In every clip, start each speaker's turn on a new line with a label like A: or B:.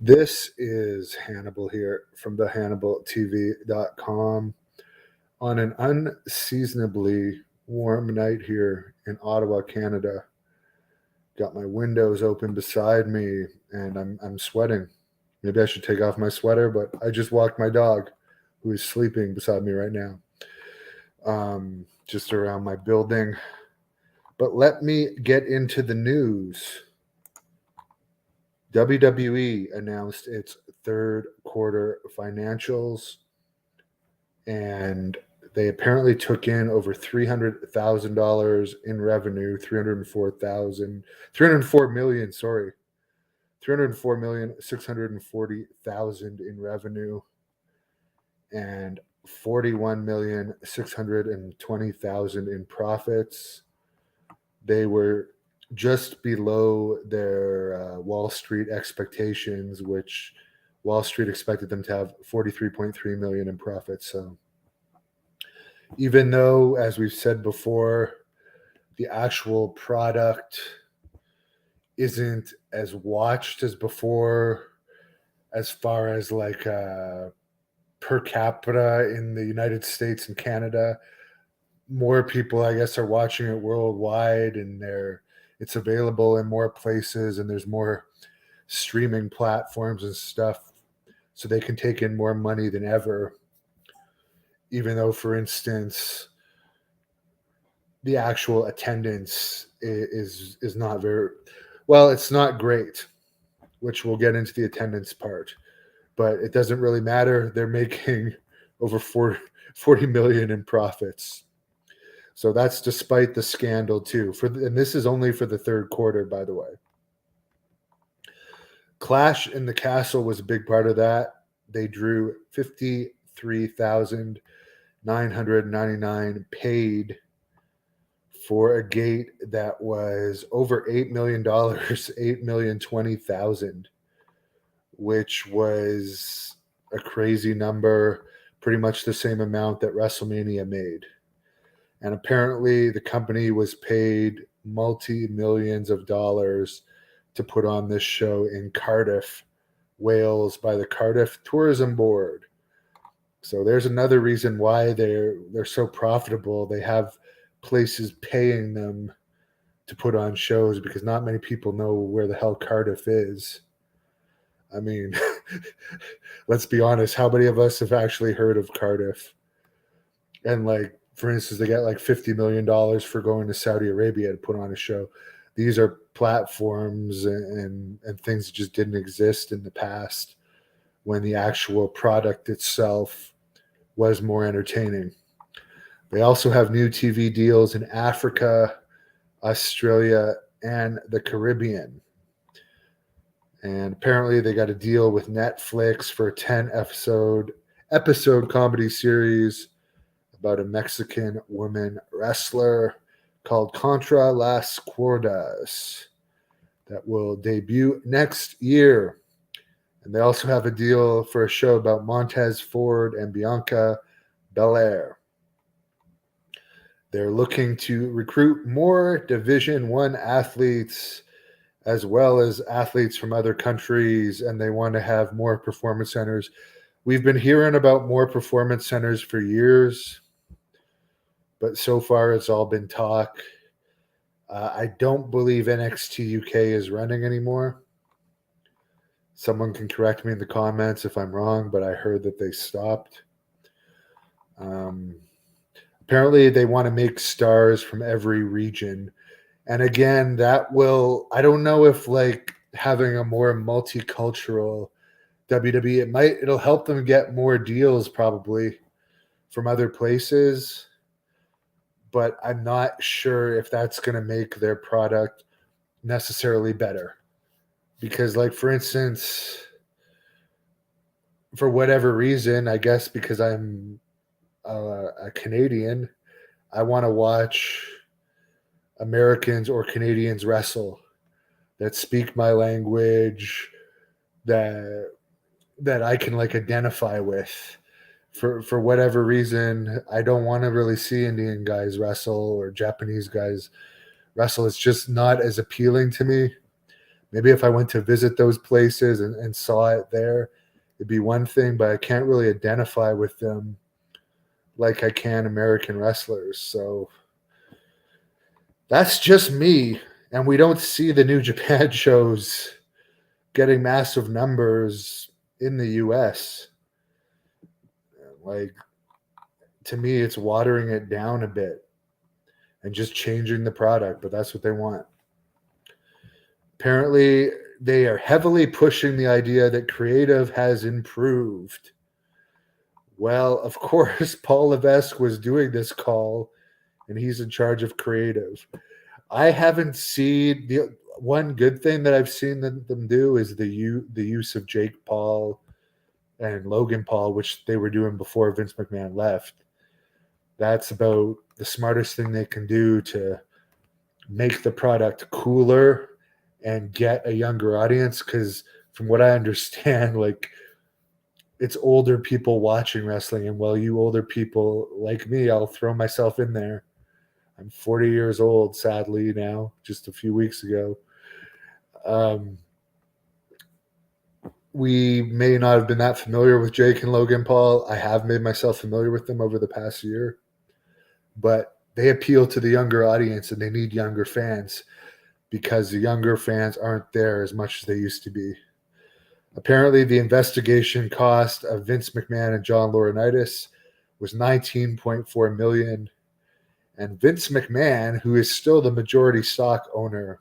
A: This is Hannibal here from the HannibalTV.com on an unseasonably warm night here in Ottawa, Canada. Got my windows open beside me and I'm sweating. Maybe I should take off my sweater, but I just walked my dog who is sleeping beside me right now. Just around my building. But let me get into the news. WWE announced its third quarter financials, and they apparently took in over $300,000 in revenue, 304,640,000 in revenue, and 41,620,000 in profits. They were just below their Wall Street expectations, which Wall Street expected them to have 43.3 million in profits. So even though, as we've said before, the actual product isn't as watched as before, as far as like per capita in the United States and Canada, more people, I guess, are watching it worldwide, and it's available in more places, and there's more streaming platforms and stuff, so they can take in more money than ever. Even though, for instance, the actual attendance is not very well, it's not great, which we'll get into the attendance part, but it doesn't really matter. They're making over 40 million in profits. So that's despite the scandal too. And this is only for the third quarter, by the way. Clash in the Castle was a big part of that. They drew 53,999 paid for a gate that was over $8 million, $8,020,000, which was a crazy number, pretty much the same amount that WrestleMania made. And apparently the company was paid multi-millions of dollars to put on this show in Cardiff, Wales, by the Cardiff Tourism Board. So there's another reason why they're so profitable. They have places paying them to put on shows, because not many people know where the hell Cardiff is. I mean, let's be honest, how many of us have actually heard of Cardiff? And like, for instance, they got like $50 million for going to Saudi Arabia to put on a show. These are platforms and things that just didn't exist in the past, when the actual product itself was more entertaining. They also have new TV deals in Africa, Australia, and the Caribbean. And apparently they got a deal with Netflix for a 10 episode comedy series about a Mexican woman wrestler called Contra las Cuerdas that will debut next year. And they also have a deal for a show about Montez Ford and Bianca Belair. They're looking to recruit more Division I athletes, as well as athletes from other countries, and they want to have more performance centers. We've been hearing about more performance centers for years, but so far it's all been talk. I don't believe NXT UK is running anymore. Someone can correct me in the comments if I'm wrong, but I heard that they stopped. Apparently they want to make stars from every region. And again, that will, I don't know if like having a more multicultural WWE, it'll help them get more deals probably from other places, but I'm not sure if that's going to make their product necessarily better. Because like, for instance, for whatever reason, I guess because I'm a Canadian, I want to watch Americans or Canadians wrestle that speak my language, that I can like identify with. For whatever reason, I don't want to really see Indian guys wrestle or Japanese guys wrestle. It's just not as appealing to me. Maybe if I went to visit those places and saw it there, it'd be one thing, but I can't really identify with them like I can American wrestlers. So that's just me. And we don't see the New Japan shows getting massive numbers in the US. Like, to me, it's watering it down a bit and just changing the product, but that's what they want. Apparently, they are heavily pushing the idea that creative has improved. Well, of course, Paul Levesque was doing this call, and he's in charge of creative. I haven't seen the one good thing that I've seen them do is the use of Jake Paul and Logan Paul, which they were doing before Vince McMahon left. That's about the smartest thing they can do to make the product cooler and get a younger audience. Because from what I understand, like, it's older people watching wrestling, and well, you older people like me, I'll throw myself in there. I'm 40 years old, sadly, now, just a few weeks ago. We may not have been that familiar with Jake and Logan Paul. I have made myself familiar with them over the past year, but they appeal to the younger audience, and they need younger fans because the younger fans aren't there as much as they used to be. Apparently, the investigation cost of Vince McMahon and John Laurinaitis was $19.4 million. And Vince McMahon, who is still the majority stock owner,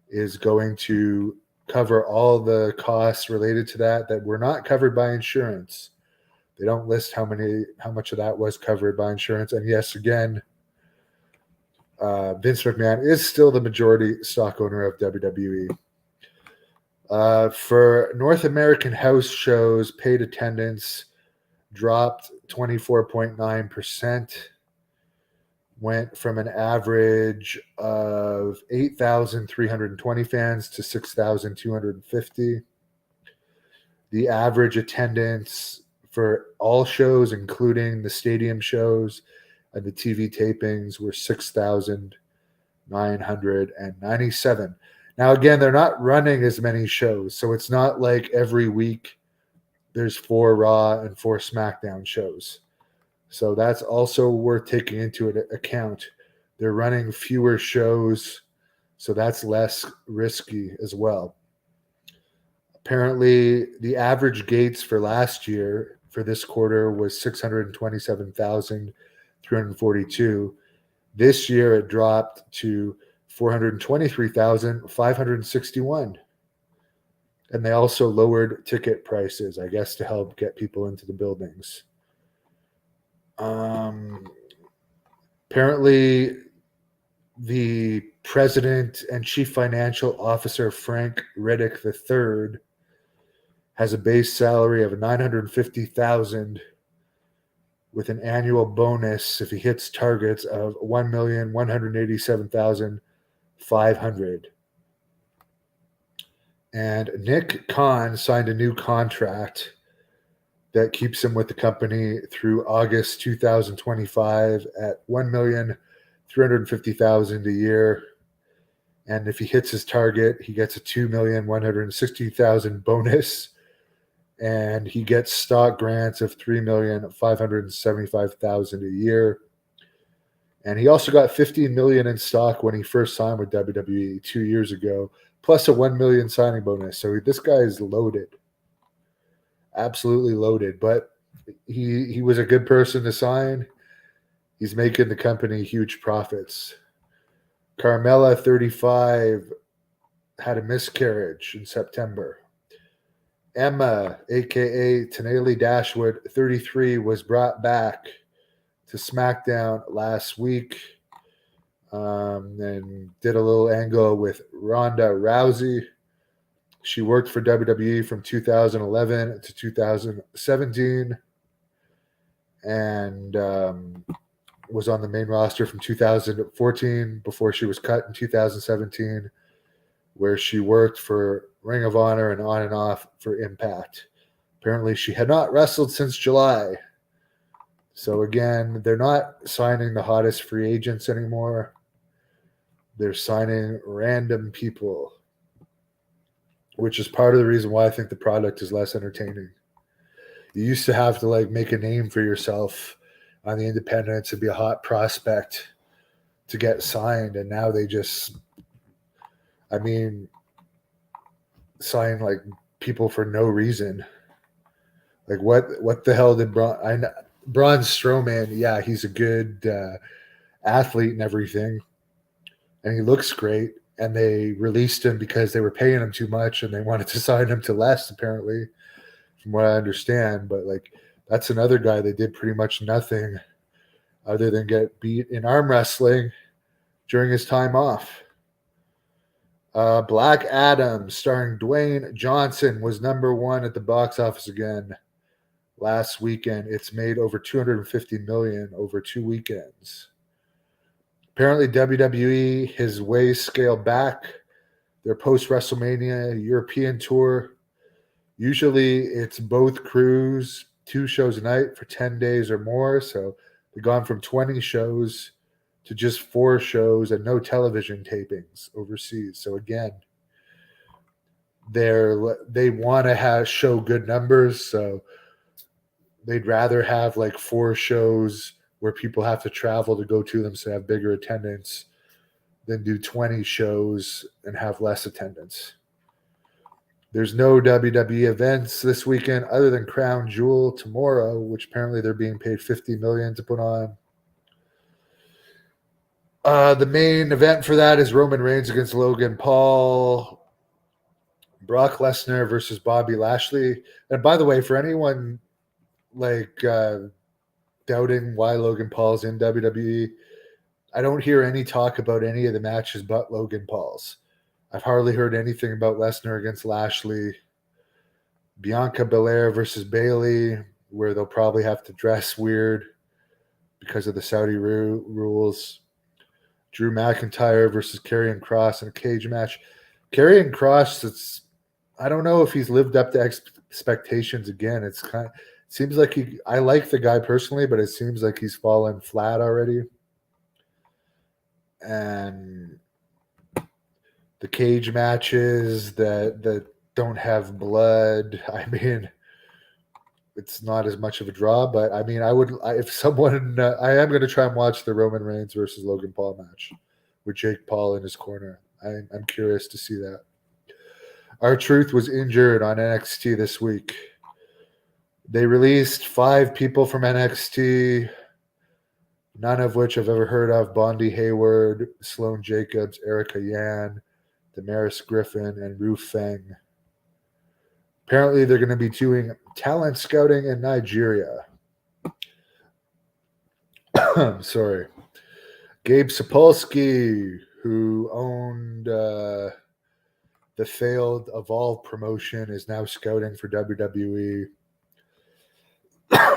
A: is going to cover all the costs related to that were not covered by insurance. They don't list how much of that was covered by insurance. And yes, again, Vince McMahon is still the majority stock owner of WWE. For North American house shows, paid attendance dropped 24.9%. Went from an average of 8,320 fans to 6,250. The average attendance for all shows, including the stadium shows and the TV tapings, were 6,997. Now, again, they're not running as many shows, so it's not like every week there's 4 Raw and 4 SmackDown shows. So that's also worth taking into account. They're running fewer shows, so that's less risky as well. Apparently, the average gates for last year for this quarter was 627,342. This year it dropped to 423,561. And they also lowered ticket prices, I guess, to help get people into the buildings. Apparently, the president and chief financial officer, Frank Riddick III, has a base salary of $950,000 with an annual bonus if he hits targets of $1,187,500. And Nick Khan signed a new contract that keeps him with the company through August 2025 at $1,350,000 a year. And if he hits his target, he gets a $2,160,000 bonus, and he gets stock grants of $3,575,000 a year. And he also got $15 million in stock when he first signed with WWE 2 years ago, plus a $1 million signing bonus. So this guy is loaded. Absolutely loaded, but he was a good person to sign. He's making the company huge profits. Carmella, 35, had a miscarriage in September. Emma, a.k.a. Tenali Dashwood, 33, was brought back to SmackDown last week and did a little angle with Ronda Rousey. She worked for WWE from 2011 to 2017 and was on the main roster from 2014 before she was cut in 2017, where she worked for Ring of Honor and on and off for Impact. Apparently, she had not wrestled since July. So again, they're not signing the hottest free agents anymore. They're signing random people. which is part of the reason why I think the product is less entertaining. You used to have to like make a name for yourself on the independents and be a hot prospect to get signed, and now they just, I mean, sign like people for no reason. Like what the hell did Braun Strowman? Yeah, he's a good athlete and everything, and he looks great. And they released him because they were paying him too much, and they wanted to sign him to less, apparently, from what I understand. But like, that's another guy that did pretty much nothing other than get beat in arm wrestling during his time off. Black Adam, starring Dwayne Johnson, was number one at the box office again last weekend. It's made over $250 million over 2 weekends. Apparently, WWE has way scaled back their post-WrestleMania European tour. Usually, it's both crews, 2 shows a night for 10 days or more. So they've gone from 20 shows to just 4 shows and no television tapings overseas. So again, they want to show good numbers. So they'd rather have like 4 shows where people have to travel to go to them so have bigger attendance than do 20 shows and have less attendance. There's no WWE events this weekend other than Crown Jewel tomorrow, which apparently they're being paid $50 million to put on. The main event for that is Roman Reigns against Logan Paul, Brock Lesnar versus Bobby Lashley. And by the way, for anyone like doubting why Logan Paul's in WWE, I don't hear any talk about any of the matches but Logan Paul's. I've hardly heard anything about Lesnar against Lashley. Bianca Belair versus Bayley, where they'll probably have to dress weird because of the Saudi rules. Drew McIntyre versus Karrion Kross in a cage match. Karrion Kross, I don't know if he's lived up to expectations again. It seems like I like the guy personally, but it seems like he's fallen flat already. And the cage matches that don't have blood, I mean, it's not as much of a draw. But I mean, I am going to try and watch the Roman Reigns versus Logan Paul match with Jake Paul in his corner. I'm curious to see that. R-Truth was injured on NXT this week. They released 5 people from NXT, none of which I've ever heard of: Bondi Hayward, Sloane Jacobs, Erica Yan, Damaris Griffin, and Ru Feng. Apparently, they're going to be doing talent scouting in Nigeria. Sorry. Gabe Sapolsky, who owned the failed Evolve promotion, is now scouting for WWE.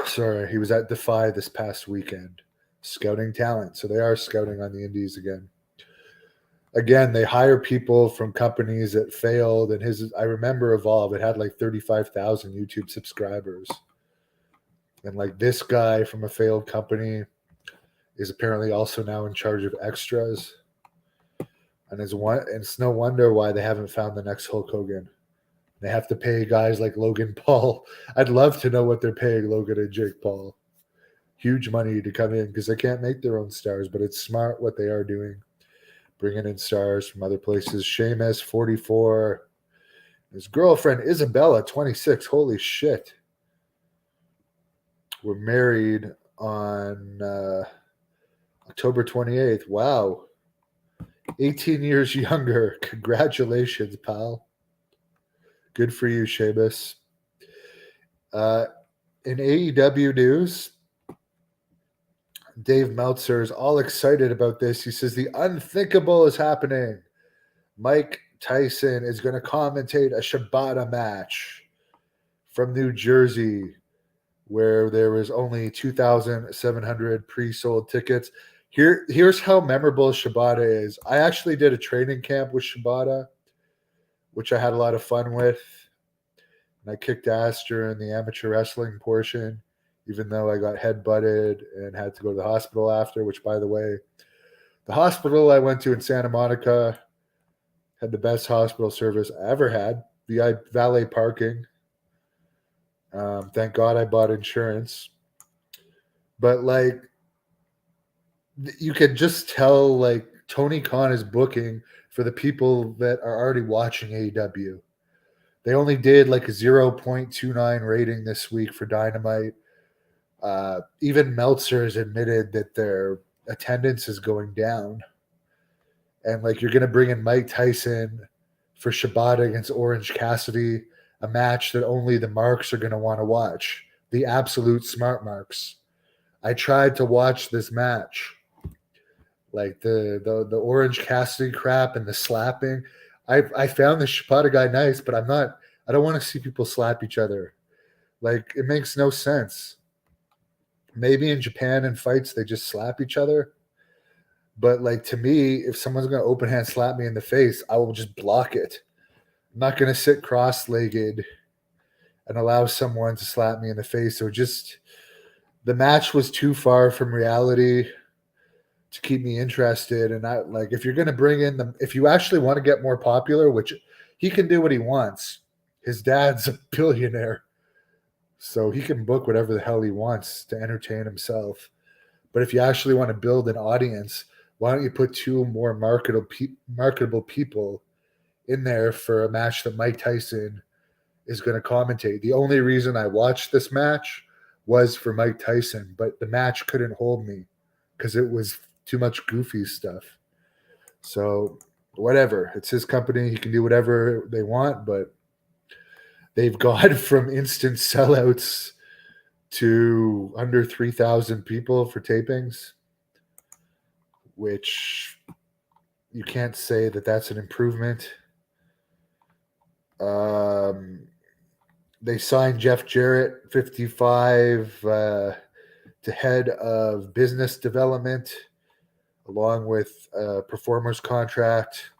A: Sorry, he was at Defy this past weekend, scouting talent. So they are scouting on the indies again. Again, they hire people from companies that failed. And I remember Evolve, it had like 35,000 YouTube subscribers. And like this guy from a failed company is apparently also now in charge of extras. And it's no wonder why they haven't found the next Hulk Hogan. They have to pay guys like Logan Paul. I'd love to know what they're paying Logan and Jake Paul. Huge money to come in because they can't make their own stars, but it's smart what they are doing. Bringing in stars from other places. Sheamus, 44. His girlfriend, Isabella, 26. Holy shit. We're married on October 28th. Wow. 18 years younger. Congratulations, pal. Good for you, Sheamus. In AEW news, Dave Meltzer is all excited about this. He says the unthinkable is happening. Mike Tyson is going to commentate a Shibata match from New Jersey, where there was only 2,700 pre-sold tickets. Here's how memorable Shibata is. I actually did a training camp with Shibata, which I had a lot of fun with. And I kicked ass during the amateur wrestling portion, even though I got headbutted and had to go to the hospital after, which, by the way, the hospital I went to in Santa Monica had the best hospital service I ever had. valet parking. Thank God I bought insurance. But like, you could just tell like Tony Khan is booking for the people that are already watching AEW. They only did like a 0.29 rating this week for Dynamite. Even Meltzer has admitted that their attendance is going down. And like, you're going to bring in Mike Tyson for Shibata against Orange Cassidy, a match that only the marks are going to want to watch, the absolute smart marks. I tried to watch this match, like the Orange Cassidy crap and the slapping. I found the Shibata guy nice, but I don't want to see people slap each other. Like, it makes no sense. Maybe in Japan in fights they just slap each other. But like, to me, if someone's going to open hand slap me in the face, I will just block it. I'm not going to sit cross-legged and allow someone to slap me in the face. So just, the match was too far from reality to keep me interested. And I like, if you're going to bring in if you actually want to get more popular, which he can do what he wants. His dad's a billionaire, so he can book whatever the hell he wants to entertain himself. But if you actually want to build an audience, why don't you put two more marketable people in there for a match that Mike Tyson is going to commentate? The only reason I watched this match was for Mike Tyson, but the match couldn't hold me because it was too much goofy stuff. So whatever, it's his company. He can do whatever they want, but they've gone from instant sellouts to under 3,000 people for tapings, which you can't say that that's an improvement. They signed Jeff Jarrett, 55, to head of business development, along with a performer's contract.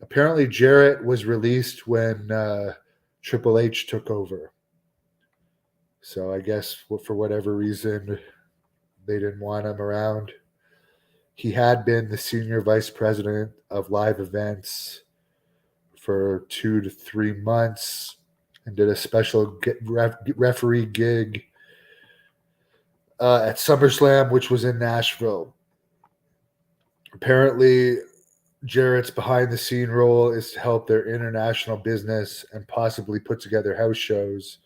A: Apparently, Jarrett was released when Triple H took over. So I guess for whatever reason, they didn't want him around. He had been the senior vice president of live events for 2 to 3 months and did a special referee gig at SummerSlam, which was in Nashville. Apparently, Jarrett's behind-the-scene role is to help their international business and possibly put together house shows.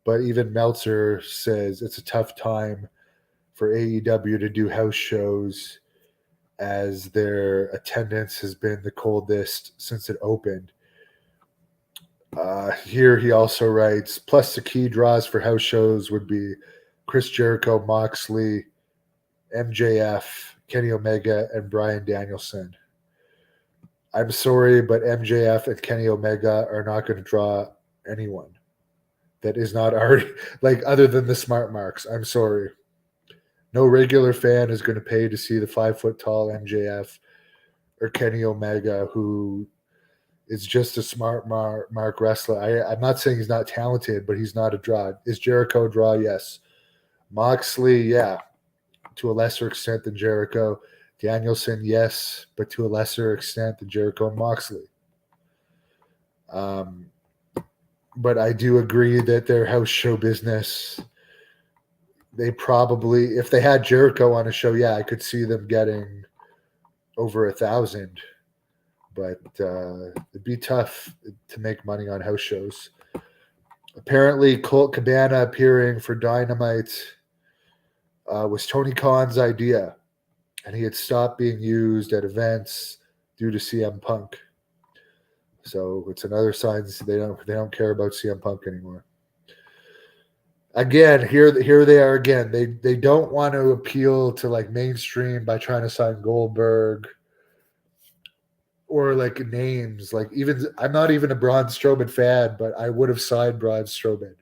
A: But even Meltzer says it's a tough time for AEW to do house shows, as their attendance has been the coldest since it opened. Here he also writes, plus the key draws for house shows would be Chris Jericho, Moxley, MJF, Kenny Omega, and Bryan Danielson. I'm sorry, but MJF and Kenny Omega are not going to draw anyone that is not already, like, other than the smart marks. I'm sorry. No regular fan is going to pay to see the 5-foot-tall MJF or Kenny Omega, who is just a smart mark wrestler. I'm not saying he's not talented, but he's not a draw. Is Jericho a draw? Yes. Moxley, yeah, to a lesser extent than Jericho. Danielson, yes, but to a lesser extent than Jericho and Moxley. But I do agree that their house show business, they probably, if they had Jericho on a show, yeah, I could see them getting over 1,000. But it'd be tough to make money on house shows. Apparently, Colt Cabana appearing for Dynamite was Tony Khan's idea, and he had stopped being used at events due to CM Punk. So it's another sign they don't care about CM Punk anymore. Again, here they are again. They don't want to appeal to like mainstream by trying to sign Goldberg or like names. Like, even I'm not even a Braun Strowman fan, but I would have signed Braun Strowman,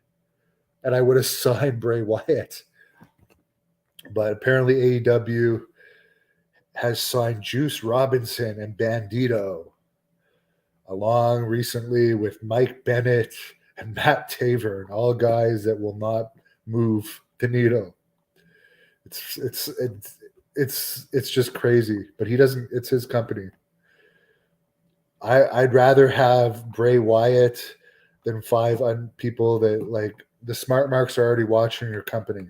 A: and I would have signed Bray Wyatt. But apparently AEW has signed Juice Robinson and Bandito, along recently with Mike Bennett and Matt Taven, all guys that will not move the needle. It's just crazy, but he doesn't. It's his company. I'd rather have Bray Wyatt than five people that like the smart marks are already watching your company.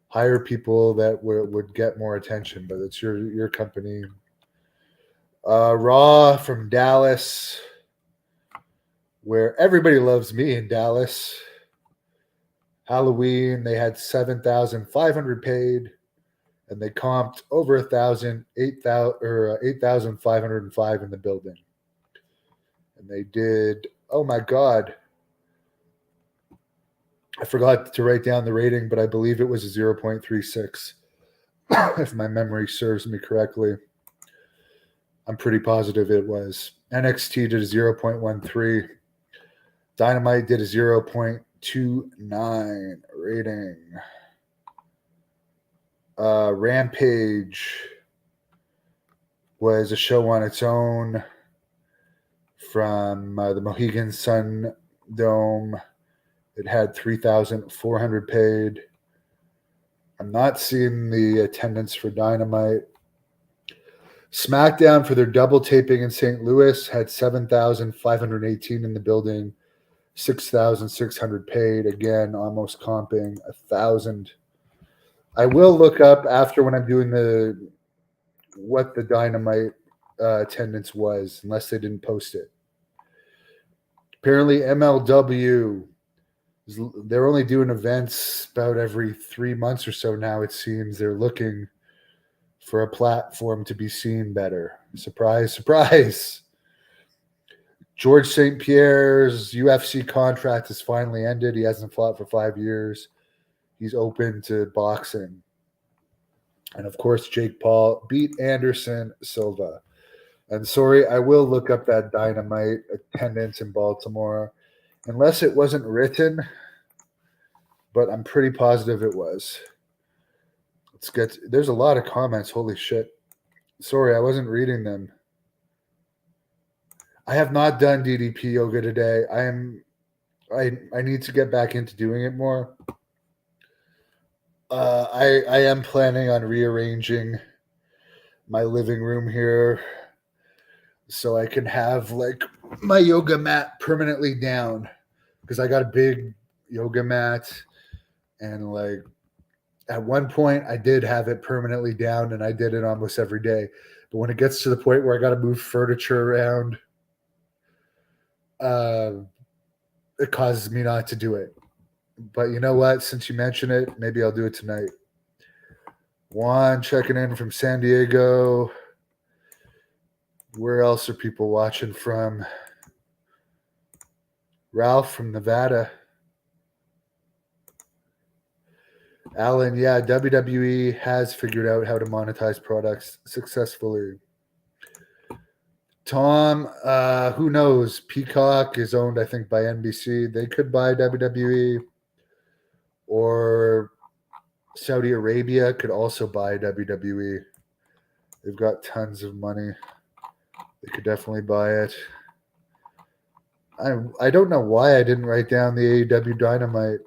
A: Hire people that would get more attention, but it's your company. Raw from Dallas, where everybody loves me in Dallas. Halloween, they had 7,500 paid, and they comped over 1,000, 8,505 in the building. And they did, oh my God, I forgot to write down the rating, but I believe it was a 0.36, if my memory serves me correctly. I'm pretty positive it was. NXT did a 0.13. Dynamite did a 0.29 rating. Rampage was a show on its own from the Mohegan Sun Dome. It had 3,400 paid. I'm not seeing the attendance for Dynamite. SmackDown, for their double taping in St. Louis, had 7,518 in the building, 6,600 paid. Again, almost comping 1,000. I will look up after when I'm doing what the Dynamite attendance was, unless they didn't post it. Apparently, MLW, they're only doing events about every 3 months or so now, it seems. They're looking for a platform to be seen better. Surprise, surprise. George St. Pierre's UFC contract has finally ended. He hasn't fought for 5 years. He's open to boxing. And of course, Jake Paul beat Anderson Silva. And sorry, I will look up that Dynamite attendance in Baltimore, unless it wasn't written, but I'm pretty positive it was. There's a lot of comments. Holy shit. Sorry, I wasn't reading them. I have not done DDP yoga today. I need to get back into doing it more. I am planning on rearranging my living room here so I can have like my yoga mat permanently down, because I got a big yoga mat, and like at one point I did have it permanently down and I did it almost every day. But when it gets to the point where I got to move furniture around, it causes me not to do it. But you know what? Since you mention it, maybe I'll do it tonight. Juan checking in from San Diego. Where else are people watching from? Ralph from Nevada. Alan, yeah, WWE has figured out how to monetize products successfully. Tom, who knows? Peacock is owned, I think, by NBC. They could buy WWE, or Saudi Arabia could also buy WWE. They've got tons of money. They could definitely buy it. I don't know why I didn't write down the AEW Dynamite.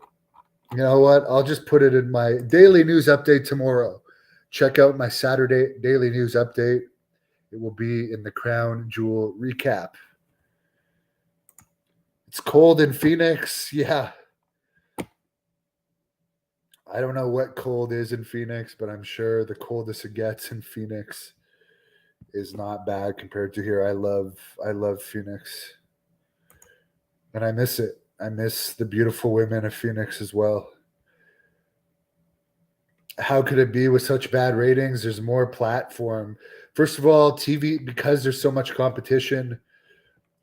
A: You know what? I'll just put it in my daily news update tomorrow. Check out my Saturday daily news update. It will be in the Crown Jewel recap. It's cold in Phoenix. Yeah. I don't know what cold is in Phoenix, but I'm sure the coldest it gets in Phoenix is not bad compared to here. I love Phoenix. And I miss it. I miss the beautiful women of Phoenix as well. How could it be with such bad ratings? There's more platform. First of all, TV, because there's so much competition,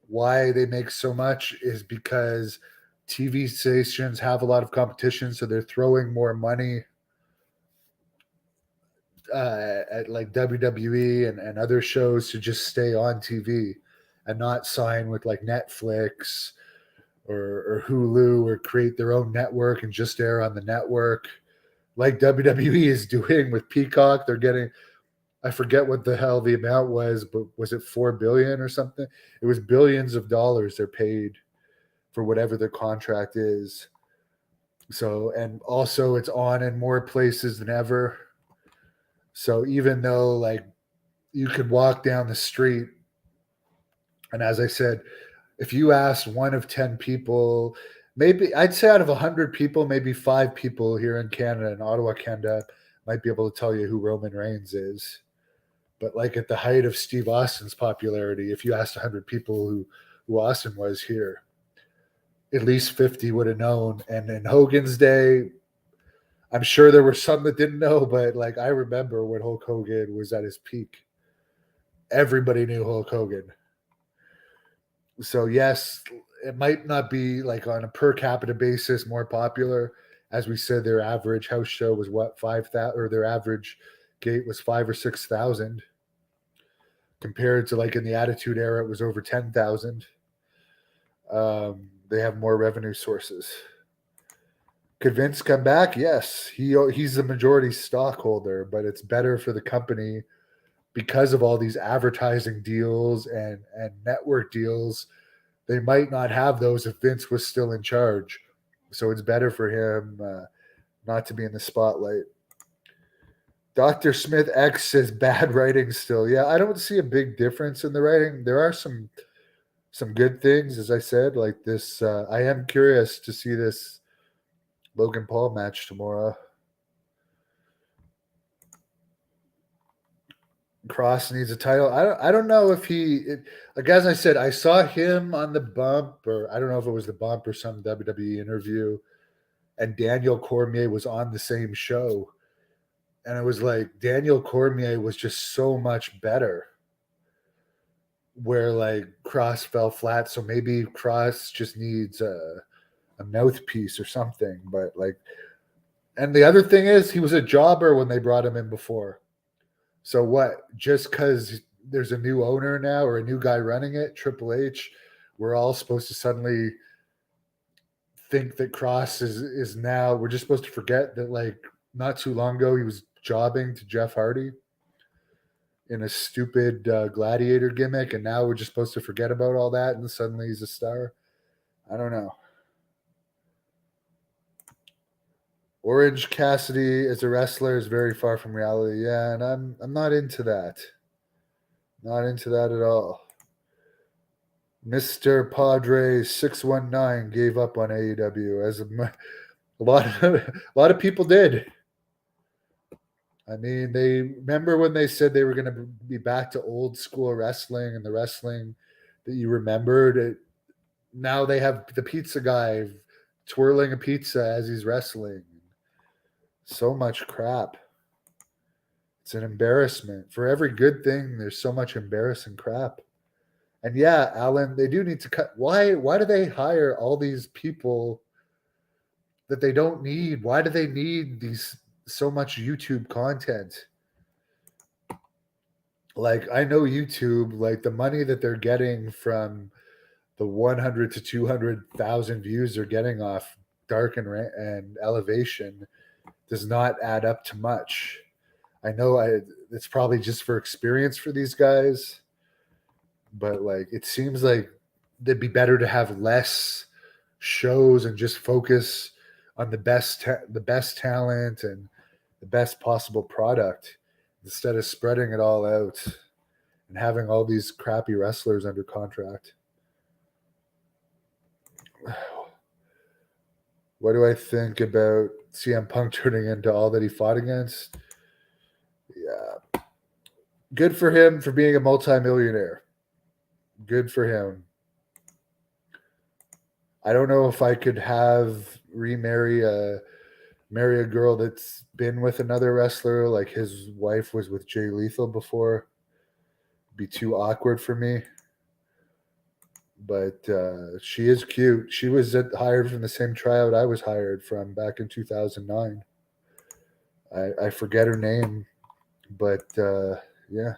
A: why they make so much is because TV stations have a lot of competition, so they're throwing more money at like WWE and other shows to just stay on TV and not sign with like Netflix or Hulu, or create their own network and just air on the network like WWE is doing with Peacock. They're getting, I forget what the hell the amount was, but was it $4 billion or something? It was billions of dollars they're paid for whatever their contract is. So, and also it's on in more places than ever. So even though like you could walk down the street, and as I said, if you asked one of 10 people, maybe I'd say out of 100 people, maybe 5 people here in Canada, in Ottawa, Canada, might be able to tell you who Roman Reigns is. But like at the height of Steve Austin's popularity, if you asked 100 people who Austin was here, at least 50 would have known. And in Hogan's day, I'm sure there were some that didn't know, but like I remember when Hulk Hogan was at his peak. Everybody knew Hulk Hogan. So yes, it might not be like on a per capita basis more popular. As we said, their average house show was what 5,000, or their average gate was 5 or 6,000. Compared to like in the Attitude Era, it was over 10,000. They have more revenue sources. Could Vince come back? Yes, he's the majority stockholder, but it's better for the company because of all these advertising deals and network deals. They might not have those if Vince was still in charge. So it's better for him not to be in the spotlight. Dr. Smith X says bad writing still. Yeah, I don't see a big difference in the writing. There are some good things, as I said, like this. I am curious to see this Logan Paul match tomorrow. Cross needs a title. I don't know if like as I said, I saw him on the bump, or I don't know if it was the bump or some WWE interview, and Daniel Cormier was on the same show. And it was like Daniel Cormier was just so much better. Where like Cross fell flat, so maybe Cross just needs a mouthpiece or something. But like, and the other thing is, he was a jobber when they brought him in before. So what? Just because there's a new owner now or a new guy running it, Triple H, we're all supposed to suddenly think that Cross is now. We're just supposed to forget that like not too long ago he was jobbing to Jeff Hardy in a stupid gladiator gimmick, and now we're just supposed to forget about all that, and suddenly he's a star. I don't know. Orange Cassidy as a wrestler is very far from reality. Yeah, and I'm not into that. Not into that at all. Mr. Padre 619 gave up on AEW, as a lot of people did. I mean, they remember when they said they were going to be back to old school wrestling and the wrestling that you remembered. Now they have the pizza guy twirling a pizza as he's wrestling. So much crap. It's an embarrassment. For every good thing, there's so much embarrassing crap. And yeah, Alan, they do need to cut. Why do they hire all these people that they don't need? Why do they need so much YouTube content? Like, I know YouTube, like the money that they're getting from the 100 to 200,000 views they're getting off Dark and Elevation does not add up to much. I know it's probably just for experience for these guys, but like it seems like it'd be better to have less shows and just focus on the best talent and the best possible product instead of spreading it all out and having all these crappy wrestlers under contract. What do I think about CM Punk turning into all that he fought against? Yeah. Good for him for being a multimillionaire. Good for him. I don't know if I could marry a girl that's been with another wrestler, like his wife was with Jay Lethal before. It'd be too awkward for me. But she is cute. She was hired from the same tryout I was hired from back in 2009. I forget her name, but yeah.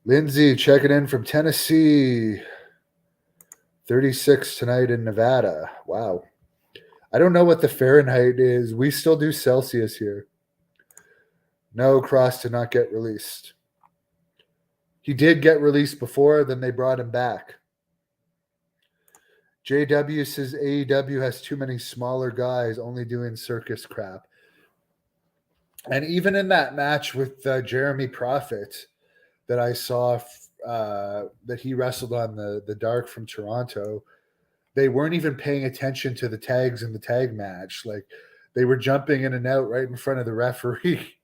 A: Lindsay checking in from Tennessee. 36 tonight in Nevada. Wow. I don't know what the Fahrenheit is. We still do Celsius here. No, Cross did not get released. He did get released before, then they brought him back. JW says AEW has too many smaller guys only doing circus crap. And even in that match with Jeremy Prophet that I saw that he wrestled on the Dark from Toronto, they weren't even paying attention to the tags in the tag match. Like they were jumping in and out right in front of the referee.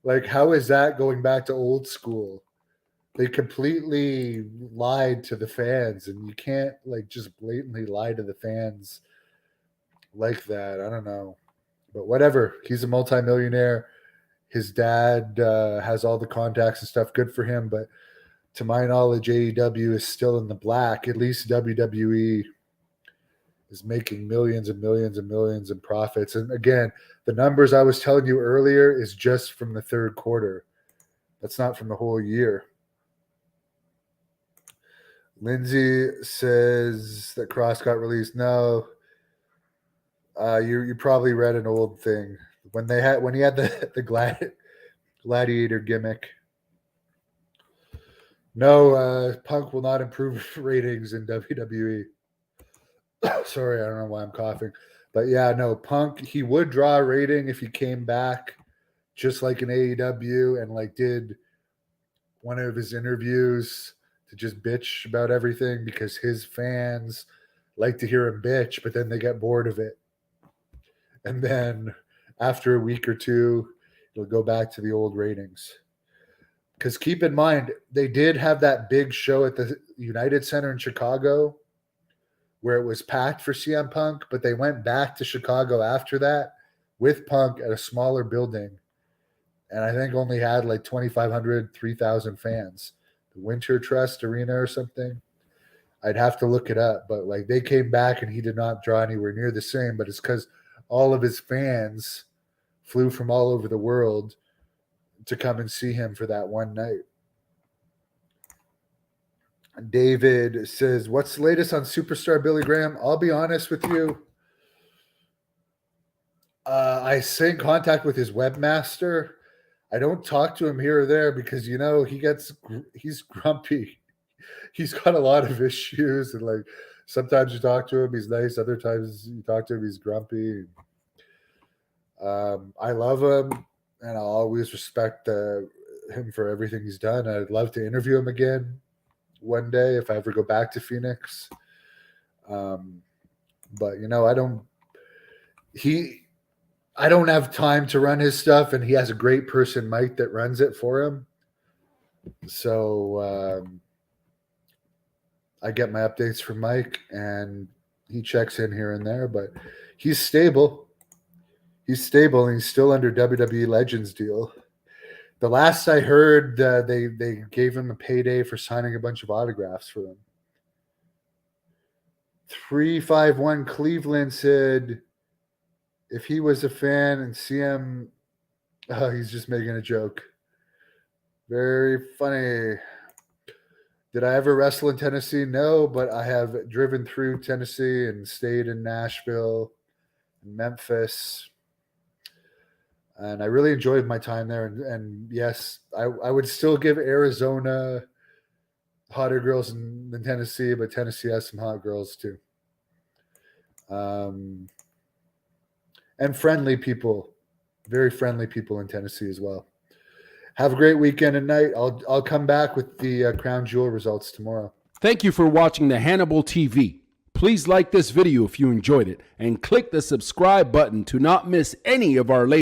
A: Like, how is that going back to old school? They completely lied to the fans, and you can't like just blatantly lie to the fans like that. I don't know, but whatever. He's a multimillionaire. His dad has all the contacts and stuff. Good for him. But to my knowledge, AEW is still in the black. At least WWE is making millions and millions and millions in profits. And again, the numbers I was telling you earlier is just from the third quarter. That's not from the whole year. Lindsay says that Cross got released. No, you probably read an old thing when he had the gladiator gimmick. No, Punk will not improve ratings in WWE. Sorry, I don't know why I'm coughing, but yeah, no, Punk, he would draw a rating if he came back, just like in AEW, and like did one of his interviews to just bitch about everything because his fans like to hear him bitch, but then they get bored of it. And then after a week or two, it'll go back to the old ratings. Because keep in mind, they did have that big show at the United Center in Chicago where it was packed for CM Punk, but they went back to Chicago after that with Punk at a smaller building. And I think only had like 2,500, 3,000 fans. The Winter Trust Arena or something. I'd have to look it up, but like they came back and he did not draw anywhere near the same, but it's because all of his fans flew from all over the world to come and see him for that one night. David says, what's the latest on superstar Billy Graham? I'll be honest with you. I stay in contact with his webmaster. I don't talk to him here or there because, you know, he's grumpy. He's got a lot of issues. And like, sometimes you talk to him, he's nice. Other times you talk to him, he's grumpy. I love him and I'll always respect him for everything he's done. I'd love to interview him again one day if I ever go back to Phoenix. But you know, I don't have time to run his stuff, and he has a great person, Mike, that runs it for him. So I get my updates from Mike, and he checks in here and there, but he's stable. He's stable, and he's still under WWE Legends deal. The last I heard, they gave him a payday for signing a bunch of autographs for them. 351 Cleveland said, if he was a fan and CM, he's just making a joke. Very funny. Did I ever wrestle in Tennessee? No, but I have driven through Tennessee and stayed in Nashville, Memphis. And I really enjoyed my time there. And yes, I would still give Arizona hotter girls than Tennessee, but Tennessee has some hot girls too. And friendly people, very friendly people in Tennessee as well. Have a great weekend and night. I'll come back with the Crown Jewel results tomorrow.
B: Thank you for watching the Hannibal TV. Please like this video if you enjoyed it and click the subscribe button to not miss any of our latest